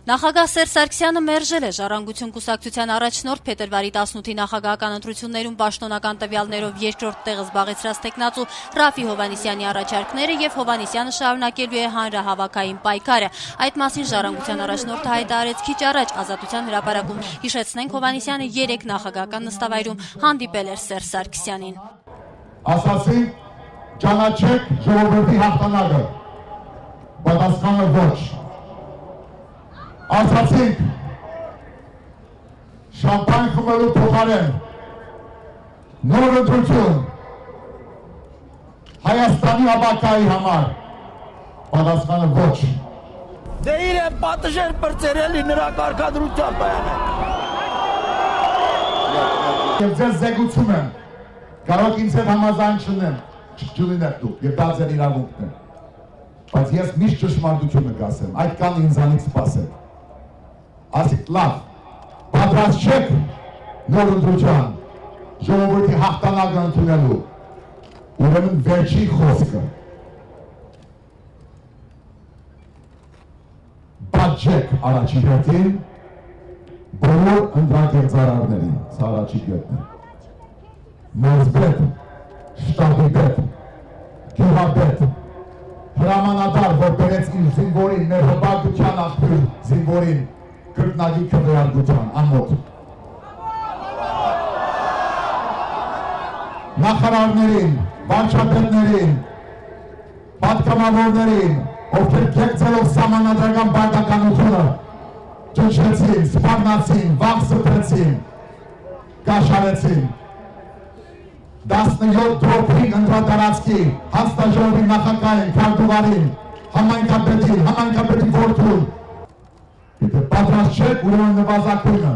Նախագահ Սերժ Սարգսյանը մերժել է Ժառանգություն կուսակցության առաջնորդ փետրվարի 18-ի նախագահական ընտրություններում պաշտոնական տվյալներով երկրորդ տեղը զբաղեցրած տեխնացու Ռաֆի Հովհաննիսյանի առաջարկները եւ Հովհաննիսյանը շարունակելու է հանրահավաքային պայքարը։ Այդ մասին Ժառանգության առաջնորդը հայտարարեց քիչ առաջ Ազատության հրապարակում։ Հիշեցնենք, Հովհաննիսյանը 3 նախագահական նստավայրում հանդիպել էր Սերժ Սարգսյանին։ Ասացի, ճանաչեք ժողովրդի հաղթանակը, պատասխանը ոչ։ Ասացինք, շամպայն խմելու փոխարեն նոր ընտրություն Հայաստանի ապակայի համար, պատասխանը ոչ։ Դե իրեն պատժեր պրծերելի նրա կարգադրությամբ այանը։ Եվ ձեզ զեկուցում եմ, կարող ինձ հետ համաձայն չլինեք դուք, եւ դա ձեր իրավունքն է։ Բայց ես միշտ ճշմարտությունը կասեմ, այդ կան ինձանից սպասեք։ Ասիկ լավ, պատրաստ չեք նոր ընտրության, ժողովրդի հաղթանակը ընդունելու, ուրեմն վերջի խոսքը։ Բաճեք առաջի հերթին, բոլոր ընդրակերծարարներին, սա առաջի կետն է։ Մարզպետ, շտաբի-պետ, գյուղապետ, հրամանատար, որ բերեց իր զինվորին, մեր հպարտության աղբյուր զինվորին, կրկնագի քվեարկության, ամոթ։ Նախարարներին, վարչապետներին, պատգամավորներին, ովքեր կեղծելով սահմանադրական պարտականությունը, ճնշեցին, սպառնացին, վաղ սփռեցին, կաշառեցին։ 17 դրոփին ընդրատարածքի հանձնաժողովի նախագահին, քարտուղարին, համայնքապետի որդուն։ Եթե պատրաստ չեք, ուրեմն նվազագույնը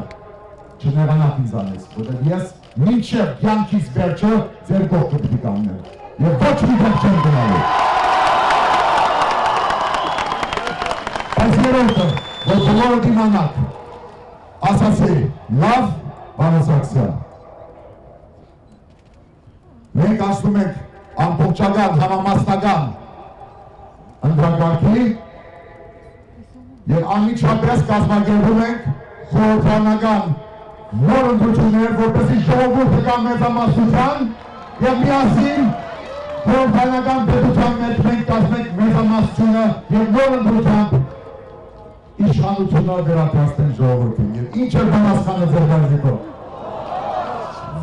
չնեղանաք ինձանից, որտեղ ես մինչև կյանքիս վերջը ձեր կողքը պիտի կանգնեմ եւ ոչ մի տեղ չեմ գնալու։ Այս երրորդը, որ բոլորը դիմանաք, ասացի, լավ, պարոն Սարգսյան, մենք ասում ենք ամբողջական, համամասնական ընդրակարգի և անմիջապես կազմակերպում ենք խորհրդարանական նոր ընտրություններ, որպեսզի ժողովուրդը կա մեծամասնության և միասին խորհրդարանական պետության մեջ մենք կազմենք մեծամասնությունը և նոր ընտրությամբ իշխանությունը վերապրաստեն ժողովրդին և ինչ է պատասխանը ձեր դարձիկով։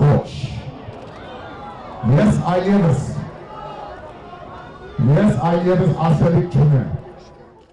Ոչ։ Ես այլևս ասելիք չունեմ։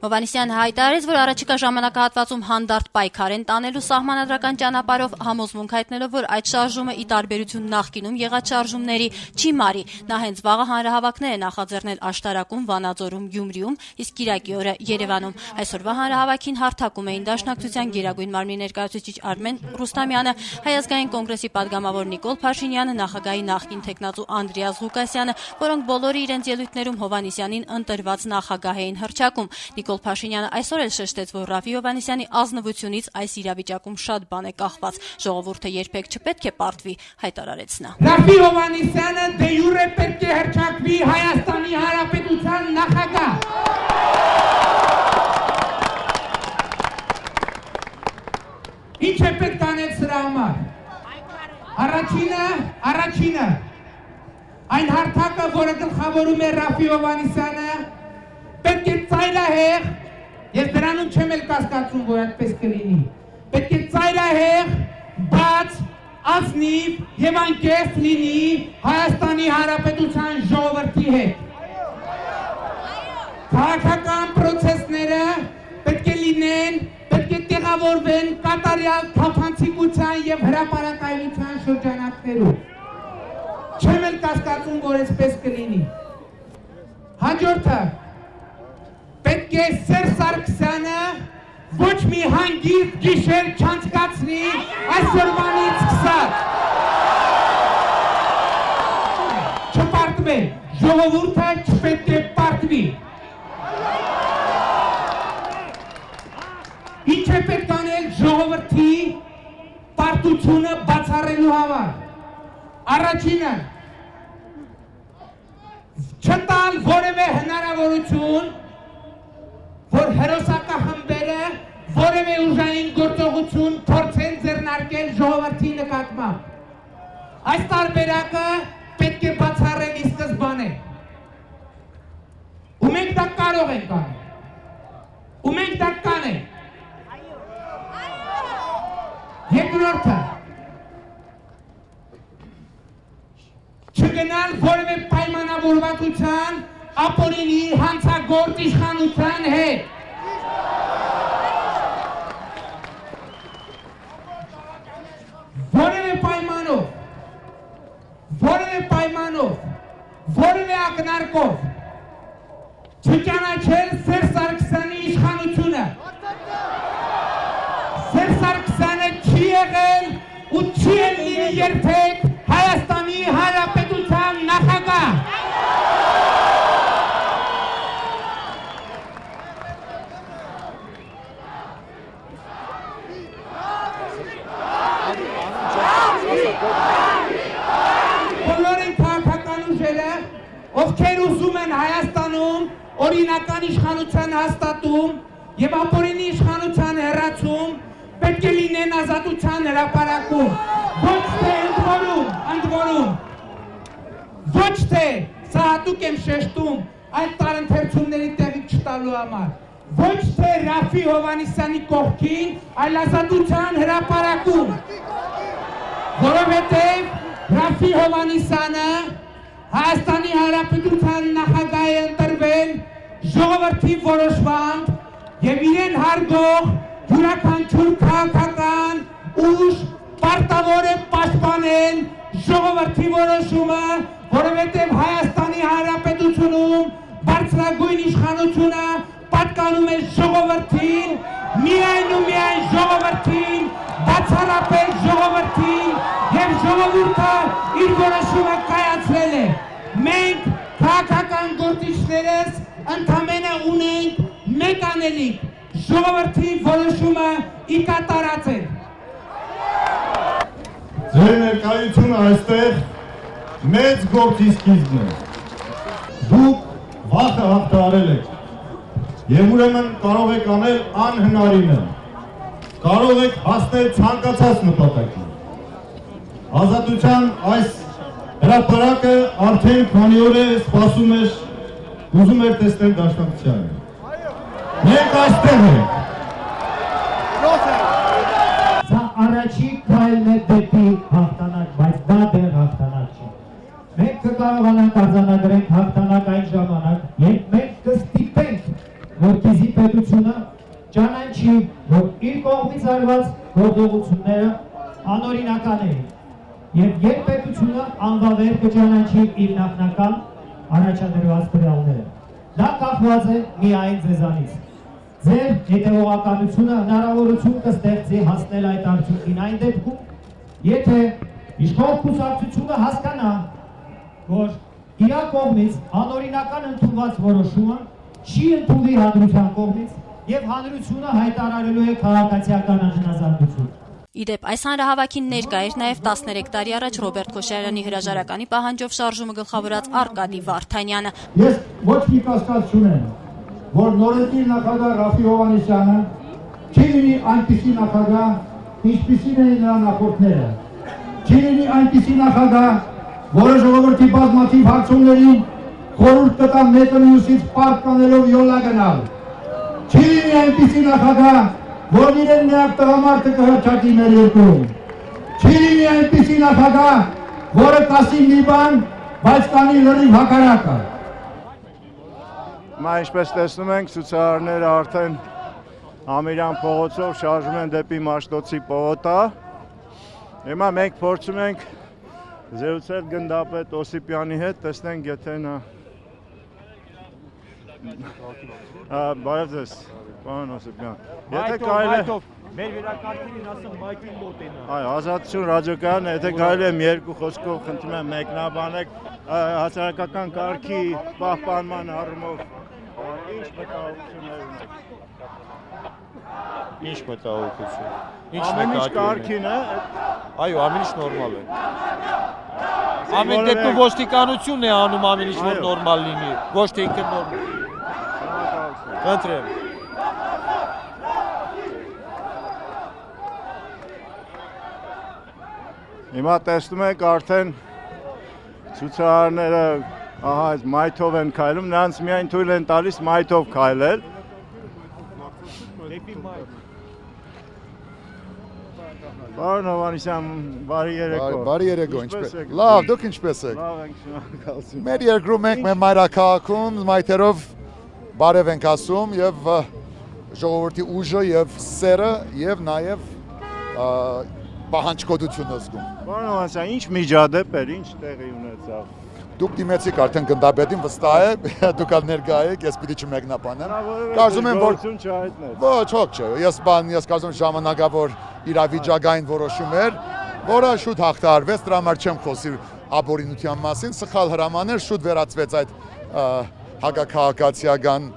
Հովհաննիսյանը հայտարարեց, որ առաջիկա ժամանակահատվածում հանդարտ պայքար են տանելու սահմանադրական ճանապարհով, համոզմունք հայտնելով, որ այդ շարժումը ի տարբերություն նախկինում եղած շարժումների չի մարի։ Նա հենց վաղը հանրահավաքներ է նախաձեռնել Աշտարակում, Վանաձորում, Գյումրիում, իսկ կիրակի օրը Երևանում։ Այսօրվա հանրահավաքին հարթակում էին Դաշնակցության Գերագույն մարմնի ներկայացուցիչ Արմեն Ռուստամյանը, Հայ ազգային կոնգրեսի պատգամավոր Նիկոլ Փաշինյանը, նախագահի նախկին թեկնածու Անդրեաս Ղուկասյանը, որոնք բոլորը իրենց ելույթներում Հովհաննիսյանին ընտրված նախագահ էին հռչակում։ Նիկոլ Փաշինյանը այսօր էլ շեշտեց, որ Ռաֆի Հովհաննիսյանի ազնվությունից այս իրավիճակում շատ բան է կախված։ Ժողովուրդը երբեք չպետք է պարտվի, հայտարարեց նա։ Ռաֆի Հովհաննիսյանը դե յուրե պետք է հռչակվի Հայաստանի Հանրապետության նախագահ։ Ինչ է պետք անել սրա համար։ Առաջինը այն հարթակը, որը գլխավորում է Ռաֆի Հովհաննիսյանը, պետք է ծայրահեղ, ես դրանում չեմ էլ կասկածում, որ այդպես կլինի, պետք է ծայրահեղ, բաց, ազնիվ եւ անկեղծ լինի Հայաստանի Հանրապետության ժողովրդի հետ։ Քաղաքական պրոցեսները պետք է լինեն, պետք է տեղավորվեն կատարյալ թափանցիկության եւ հրապարակայնության շրջանակներում։ Չեմ էլ կասկածում, որ այսպես կլինի։ Հաջորդը պետք է Սերժ Սարգսյանը ոչ մի հանգիստ գիշեր չանցկացնի այսօրվանից սկսած։ Չպարտվել, ժողովուրդը չպետք է պարտվի։ Ինչ է պետք անել ժողովրդի պարտությունը բացառելու համար։ Առաջինը չտալ որևէ հնարավորություն, որ հերոսակախմբերը որևէ որևէ ուժային գործողություն փորձեն ձեռնարկել ժողովրդի նկատմամբ։ Այս տարբերակը պետք է բացառելի սկզբան է։ Ու մենք դա կարող ենք անել։ Ու մենք դա կանենք։ Երկրորդը չգնալ որևէ պայմանավորվածության ապօրինի հանցագործ իշխանության հետ։ որևէ ակնարկով չճանաչել Սերժ Սարգսյանի իշխանությունը։ Սերժ Սարգսյանը չի եղել ու չի լինի երբեք Հայաստանի Հանրապետության նախագահ։ Ովքեր ուզում են Հայաստանում օրինական իշխանության հաստատում եւ ապօրինի իշխանության հեռացում, պետք է լինեն ազատության հրապարակում, ոչ թե ընդորում, ոչ թե սա հատուկ եմ շեշտում այդ տարընթերցումների տեղի չտալու համար, ոչ թե Ռաֆի Հովհաննիսյանի կողքին, այլ ազատության հրապարակում, որովհետեւ Ռաֆի Հովհաննիսյանը Հայաստանի Հանրապետության նախագահ է ընտրվել ժողովրդի որոշմամբ եւ իրեն հարգող յուրաքանչյուր քաղաքական ուժ պարտավոր է պաշտպանել ժողովրդի որոշումը, որովհետեւ Հայաստանի Հանրապետությունում բարձրագույն իշխանությունը պատկանում է ժողովրդին, միայն ու միայն ժողովրդին, բացառապես ժողովրդին եւ ժողովուրդը իր որոշումը կայացրել է։ Մենք քաղաքական գործիչներս ընդամենը ունենք մեկ անելիք, ժողովրդի որոշումը ի կատարած է։ Ձեր ներկայությունը այստեղ մեծ գործի սկիզբն է։ Դուք վախը հաղթահարել եք եւ ուրեմն կարող եք անել անհնարինը։ Կարող եք հասնել ցանկացած նպատակի։ Ազատության այս հրապարակը արդեն քանի օր է սպասում էր, ուզում էր տեսնել դաշնակցությանը։ Մենք այստեղ ենք։ Սա առաջին քայլն է դեպի հաղթանակ, բայց դա դեռ հաղթանակ չի։ Մենք կկարողանանք արձանագրենք հաղթանակ այն ժամանակ, երբ մենք կստիպենք, որպեսզի պետությունը ճանաչի, որ իր կողմից արված գործողությունները անօրինական էին, եւ երբ պետությունը անվավեր կճանաչի իր նախնական առաջադրված տվյալները։ Դա կախված է միայն ձեզանից։ Ձեր հետևողականությունը հնարավորություն կստեղծի հասնել այդ արդյունքին այն դեպքում, եթե իշխող կուսակցությունը հասկանա, որ իր կողմից անօրինական ընդունված որոշումը չի ընդունվի հանրության կողմից եւ հանրությունը հայտարարելու է քաղաքացիական անհնազանդություն։ Իդեպ այս հանրահավաքին ներկա էր նաև 13 տարի առաջ Ռոբերտ Քոչարյանի հրաժարականի պահանջով շարժումը գլխավորած Արկադի Վարդանյանը։ Ես ոչ մի կասկած չունեմ, որ նորընտիր նախագահ Ռաֆի Հովհաննիսյանը չի լինի այնպիսի նախագահ, ինչպիսին էին նրա նախորդները։ Չի լինի այնպիսի նախագահ, որը ժողովրդի բազմաթիվ հարցումներին խորհուրդ կտա մեկը մյուսից պարկ կանելով յոլա գնալ։ Չի լինի այնպիսի նախագահ, որ իրեն միակ տղամարդը կհրճակի մեր երկրում։ Չի լինի այնպիսի նախագահ, որը կասի մի բան, բայց կանի լրիվ հակառակը։ Հիմա ինչպես տեսնում ենք, ցուցարարները արդեն Ամիրյան փողոցով շարժում են դեպի Մաշտոցի պողոտա։ Հիմա մենք փորձում ենք զրուցել գնդապետ Օսիպյանի հետ, տեսնենք եթե նա Բարև ձեզ, պարոն Օսիպյան։ Եթե կարելի է մեր վերակարգին ասեմ մայքին մոտենա։ Այո, Ազատություն ռադիոկայանն, եթե կարելի է մի երկու խոսքով խնդրում եմ մեկնաբանեք հասարակական կարգի պահպանման առումով ինչ մտահոգություններ ունեք։ Ինչ մտահոգություն։ Ամեն ինչ կարգին է։ Այո, ամեն ինչ նորմալ է։ Ամեն դեպքում ոստիկանությունն է անում ամեն ինչ որ նորմալ լինի, ոչ թե ինքը նորմալ։ Խնդրեմ։ Հիմա տեսնում եք արդեն ցուցարարները ահա այս մայթով են քայլում, նրանց միայն թույլ են տալիս մայթով քայլել։ Պարոն Հովհաննիսյան, բարի երեկո։ Բարի երեկո, ինչպես։ Լավ, դուք ինչպես եք։ Լավ ենք, շնորհակալություն։ Մեր երկրում ենք, մեր մայրաքաղաքում մայթերով բարև ենք ասում եւ ժողովրդի ուժը եւ սերը եւ նաեւ պահանջկոտությունը զգում։ Պարոն Հովհաննիսյան, ինչ միջադեպ էր, ինչ տեղի ունեցավ։ Դուք դիմեցիք արդեն գնդապետին վստահ է, դուք ալ ներկա եք, ես պիտի չմեկնաբանեմ։ Կարծում եմ, որ ոչ, չէ, ես կարծում եմ ժամանակավոր իրավիճակային որոշում էր, որը շուտ հաղթահարվեց, դրա համար չեմ խոսի ապօրինության մասին, սխալ հրամաներ շուտ վերածվեց այդ հակաքաղաքացիական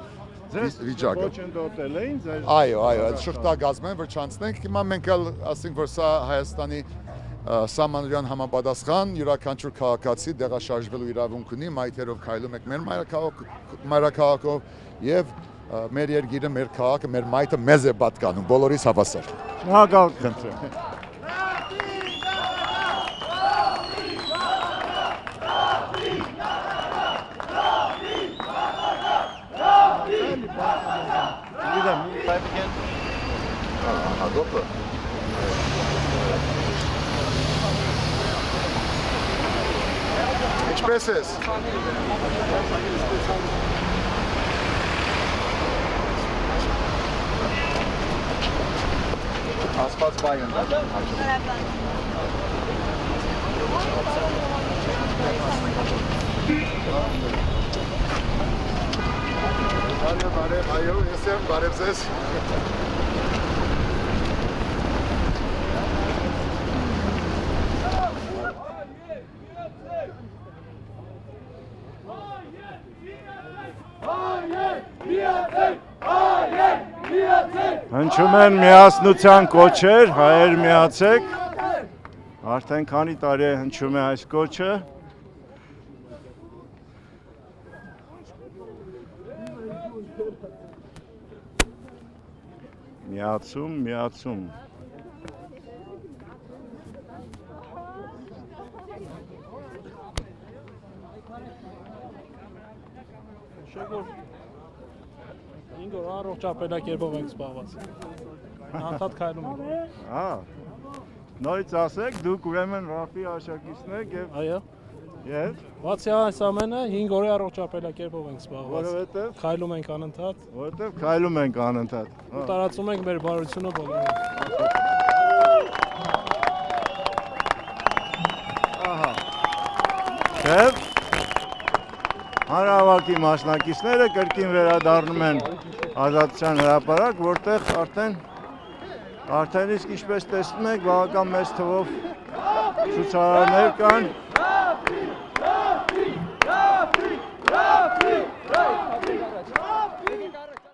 վիճակը։ Ոչնդոտել էին ձեր։ Այո, այդ շղթագազմը որ չանցնենք, հիմա մենք էլ ասենք, որ սա Հայաստանի Սահմանադրական համապատասխան յուրաքանչյուր քաղաքացի դեղաշարժվելու իրավունք ունի, մայթերով քայլում եք մեր մայրաքաղաքով եւ մեր երկիրը, մեր քաղաքը, մեր մայթը մեզ է պատկանում, բոլորիս հավասար։ Շնորհակալություն խնդրեմ։ Ինչպես ես։ Ասված բայ ընդա։ Բարև, այո, ես եմ, բարև ձեզ։ Հնչում են միասնության կոչեր, հայեր միացեք, արդեն քանի տարի է հնչում է այս կոչը, միացում, Ինգոր առողջ ապրելակերպով ենք զբաղված։ Անդադ քայլում ենք։ Նորից ասեք, դուք ուրեմն Ռաֆի աշակիցն եք եւ Այո։ Եվ Բացի այս ամենը 5 օրի առողջ ապրելակերպով ենք զբաղված։ որովհետեւ Քայլում ենք անընդհատ։ որովհետեւ քայլում ենք անընդհատ։ Ու տարածում ենք մեր բարությունը բոլորին։ Ահա։ Եվ հանրահավաքի մասնակիցները կրկին վերադառնում են Ազատության հրապարակ, որտեղ արդեն իսկ ինչպես տեսնում եք, բավական մեծ թվով ցուցարարներ կան,